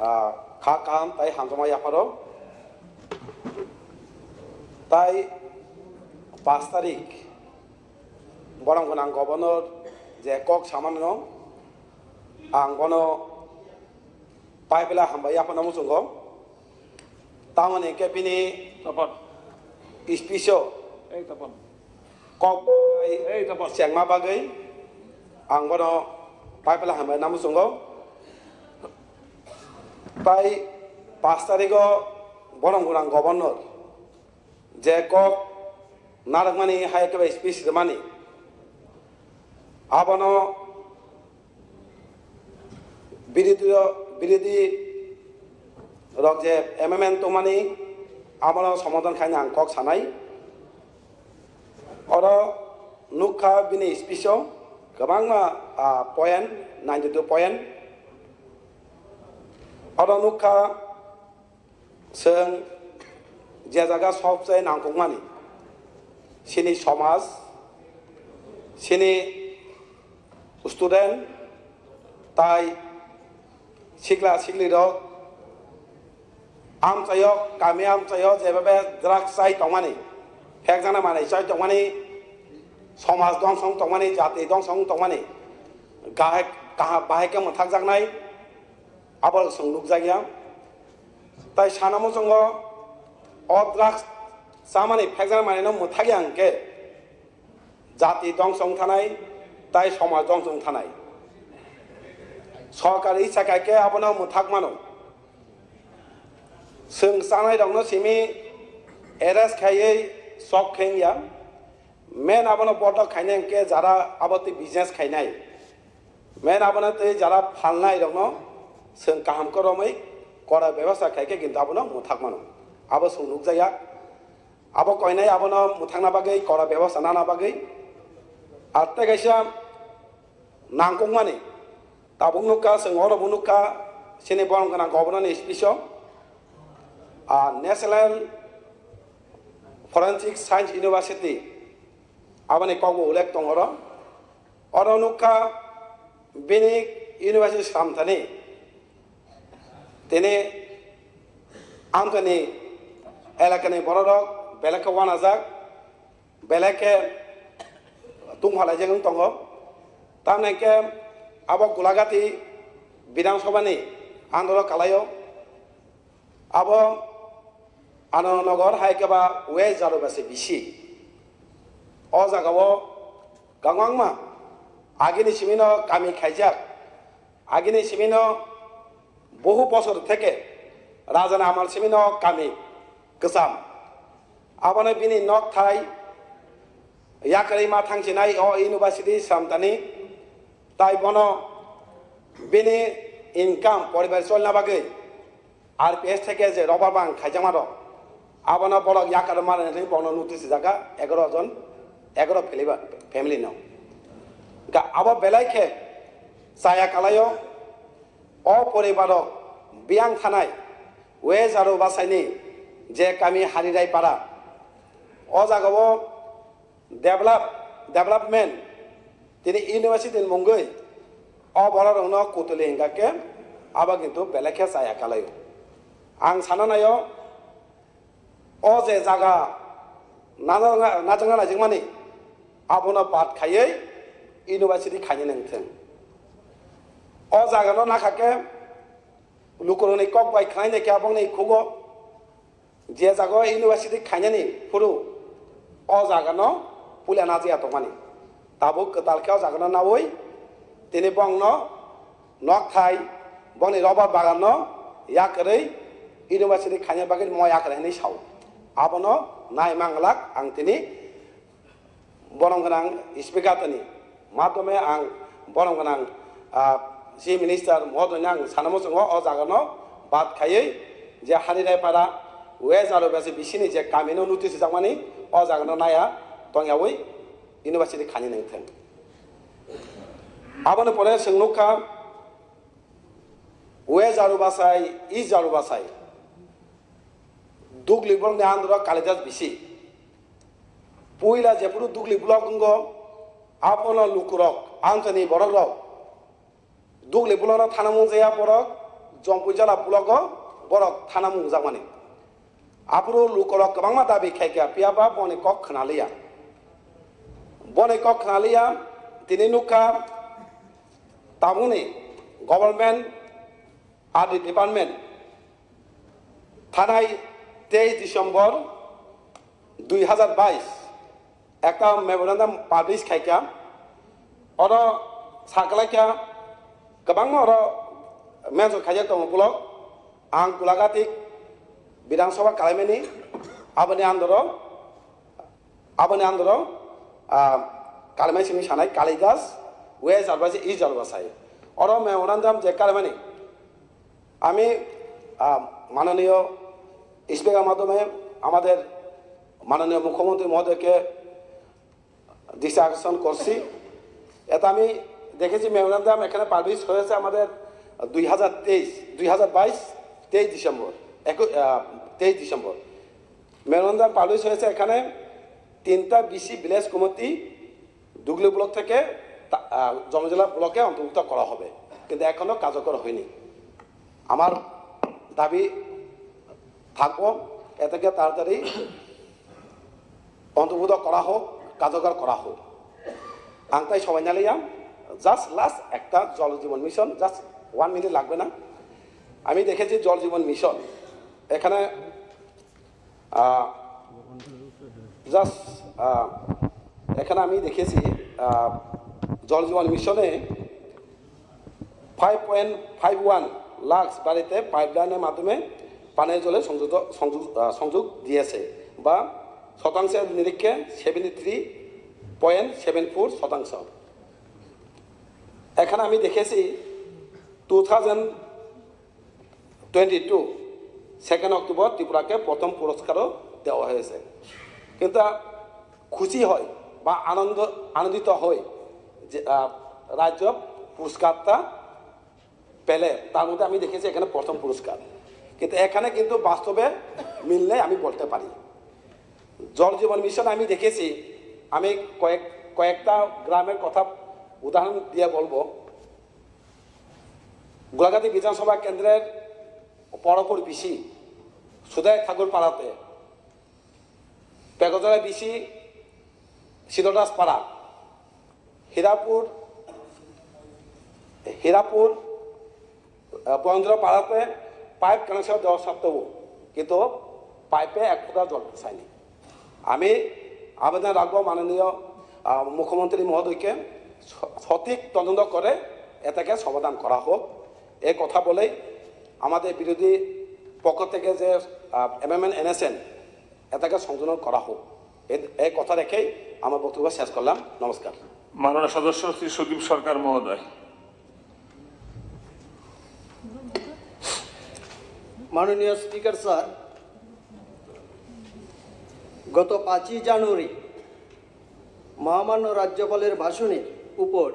খা কাম তাই হামজমাই আফারো তাই 5 তারিখ বরং গোনাं গভর্নর যে কক সামান্য আং বনো পাইপেলা হামবাই আফানা মুসুঙ্গ তামানে কেপিনি তপন ইস্পিসো এই তপন কক এই তপন চেংমা বাগৈ আং বনো পাইপেলা হামবাই নামুসুঙ্গ তাই 5 তারিখ বরং গোনাं গভর্নর যে কক নারকমানি হাইকেবা স্পিচ মানি আবনো বিরোধী রক যে এমএমএন তো মানি আবনো সমাধান খাইনি আং কক সানাই অর নুখা বিনি স্পিচও गोबां पয়েন্ট 92 पয়েন্ट অর নুখা जों जे जायगा सबसे नांगौमानि सिनि समाज सिनि स्टुडेन्ट ताई सिख्ला सिख्लिरक आमचायक गामि आमचायक जेबे ड्राग्स साइ तंमानि हेकजाना माने साइ तंमानि समाज दंसं तंमानि जाति दंसं तंमानि गाहे गाहा बाहेके मोथाक जागनाय आबल संलुक जागिया ताई सानामो जोङो ड्राग्स सामानि फेकजाना माने न मोथागे आंके जाति दंसं थानाय ताई समाज दंसं थानाय सरकारि साकाके आबनो मोथाक मानो जों जानाय दंनो सिमि एरेस्ट खायै सक खेंया मेन आबनो बर्ड खायनाय के जारा आबति बिजनेस खायनाय मेन आबनो तै जारा फालनाय दंनो जों काहाम करमै करा व्यवस्था खायके किन्तु आबनो मोथाक मानो आबो संलुक जाया आबो कयनाय आबनो मोथांना बागै करा व्यवस्था नाना बागै आत्ते गायसा नांगौमानि ताबुनुका जों अरबुनुका सिनि बरंगना गभर्नरनि स्पिचआव नेशनेल फरेन्सिक साइन्स इउनिभार्सिटी आबनि कगो उल्लेख दङ अरनुका बिनि इउनिभार्सिटी सामथानि दिनै आंनि एलाकानि बर'रक बेलेके वानाजाक बेलेके तुंफालायजों दङ तामनेके आबो गुलागाति विधानसभानि आन्दोलन खालायो आबो आनन्दनगर हाइकेबा वेस्ट जारुबासे बिसि अ जागावो गांगांमा आगिनि सिमिनो गामि खायजाक आगिनि सिमिनो बहु बছর থেকে राजाना आमाल सिमिनो गामि गोसाम आबानो बिनि नक थाय याकरै मा थांसिनाय अ इउनिभार्सिटी सामतानि ताइ बनो बिनि इनकाम परिबार चलना बागै आरपीएस থেকে যে রবার বাং খাইজামা দं आबानो बलक याकर मारनानै बनो नोटिस जागा 11 जन 11 फैमिली न गा आबो बेलायखे साया कालायो अ परिबारक बियां थानाय वे जारु बासायनि जे गामि हारिराय पारा अ जागावो डेभलपमेन्ट दिनै इउनिभार्सिटी मुंगै अ बररंनो कुतुलि हिंगाके आबा किन्तु बेलेखे साया कालायो आं साननायो अ जे जागा नाजांना नायजोंमानि आबनो बाद खायै इउनिभार्सिटी खायनो नोंथों अ जागानो नाखाके लुकुरनि कक बाय खायने के आबंनि खुगो जे जागो इउनिभार्सिटी खायनानि फुरु अ जागानो पुलिया नाजिया तमानि ताबो कतालखाव जागानो नावै दिनै बंनो नक थाय बंनि रबर बागानो याकरै इउनिभार्सिटी खायनो बागै म याकरै साव आबनो नाय मांगलाक आं दिनै बरंगनां स्पिकारनि माध्यमे आं बरंगनां चीफ मिनिस्टार महोदयनो आं सानमो जोङो अ जागानो बाद खायै जे हारिरायपारा वेस्ट जारुबासे बिसिनि जे गामिनो नोटिस जामानि अ जागानो नाया तंयावै इउनिभार्सिटी खानि नोंथों आबनो परे सोंनुखा वेस्ट जारुबासाय इस्ट जारुबासाय दुगली ब्लकनि आन्दोलन कालिदास बिसि पुइला जेपुरु दुगली ब्लक गंगो आपनो लुकुरक आंतनि बररक दुगली ब्लक थाना मुंजाया बरक जम्पुजला ब्लक बरक थाना मुजामानि आपुरो लुकल गोबां दाबि खायगा पियाबा बने कक खनालिया दिनै नुखा तामुनि गभर्नमेंट आदि डिपार्टमेंट थानाय 23 डिसेम्बर 2022 একটা মেমোরেন্ডাম পাবলিশ খাইকা অর সাকলাইকা गोबां अर मेन्सन खायजा दङ ब्लक आं गुलागातिक विधानसभा कालायमानि आबानि आन्दर कालायमानि सिंनि सानाय कालिदास वे जारबासि इ जारबासाय अर मेमोरेन्डाम जे कालायमानि আমি মাননীয় স্পিকার মাধ্যমে আমাদের মাননীয় মুখ্যমন্ত্রী মহোদয়কে দৃষ্টি আকর্ষণ করছি। এটা আমি দেখেছি মেমোরেন্ডাম এখানে পাবলিশ হয়েছে আমাদের 2022 23 ডিসেম্বর মেমোরেন্ডাম পাবলিশ হয়েছে। এখানে 3টা বিসি ভিলেজ কমিটি দুগলি ব্লক থেকে জমজলা ব্লকে অন্তর্ভুক্ত করা হবে, কিন্তু এখনো কার্যকর হয়নি। আমার দাবি থাকবো এটাকে তাড়াতাড়ি অন্তর্ভুক্ত করা হোক, কার্যকর করা হোক। আং তাই সবাই নালিয়াম জাস্ট লাস্ট একটা জল জীবন মিশন, জাস্ট 1 মিনিট লাগবে না। আমি দেখেছি জল জীবন মিশন এখানে জাস্ট এখানে আমি দেখেছি জল জীবন মিশনে 5.51 লাখ বাড়িতে পাইপলাইনের মাধ্যমে পানীয় জলের সংযোগ দিয়েছে বা শতাংশের নিরীক্ষে 73.74%। এখানে আমি দেখেছি 2022 2 অক্টোবর ত্রিপুরাকে প্রথম পুরস্কারও দেওয়া হয়েছে। কিন্তু খুশি হয় বা আনন্দিত হয় যে রাজ্য পুরস্কারটা পেলে তার মধ্যে আমি দেখেছি এখানে প্রথম পুরস্কার, কিন্তু এখানে কিন্তু বাস্তবে মিললে আমি বলতে পারি। জল জীবন মিশন আমি দেখেছি, আমি কয়েকটা গ্রামের কথা উদাহরণ দিয়ে বলবো। গোলাঘাটি বিধানসভা কেন্দ্রের পরপর বিসি সুদয় ঠাকুর পাড়াতে, পেগজলা বিসি শিলদাস পাড়া, হীরাপুর বন্দ্র পাড়াতে পাইপ কানেকশন দেওয়া সত্ত্বেও কিন্তু পাইপে 1 ফোঁটা জল পৌঁছায়নি। আমি আবেদন রাখবো মাননীয় মুখ্যমন্ত্রী মহোদয়কে সঠিক তদন্ত করে এটাকে সমাধান করা হোক। এই কথা বলেই আমাদের বিরোধী পক্ষ থেকে যে অ্যামেন্ডমেন্ট এনেছেন এটাকে সংশোধন করা হোক, এই কথা রেখেই আমার বক্তব্য শেষ করলাম। নমস্কার। মাননীয় সদস্য শ্রী সুদীপ সরকার মহোদয়। মাননীয় স্পিকার স্যার, গত 5ই জানুয়ারি মহামান্য রাজ্যপালের ভাষণের উপর